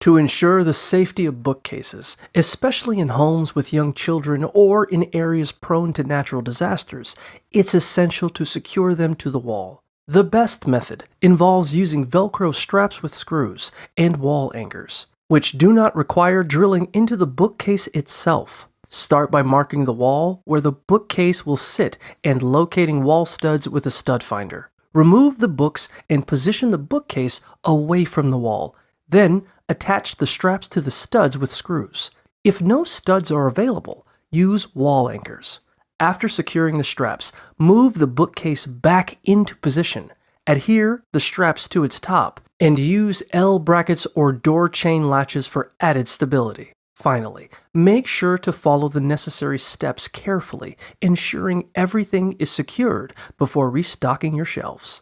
To ensure the safety of bookcases, especially in homes with young children or in areas prone to natural disasters, it's essential to secure them to the wall. The best method involves using Velcro straps with screws and wall anchors, which do not require drilling into the bookcase itself. Start by marking the wall where the bookcase will sit and locating wall studs with a stud finder. Remove the books and position the bookcase away from the wall. Then, attach the straps to the studs with screws. If no studs are available, use wall anchors. After securing the straps, move the bookcase back into position. Adhere the straps to its top, and use L brackets or door chain latches for added stability. Finally, make sure to follow the necessary steps carefully, ensuring everything is secured before restocking your shelves.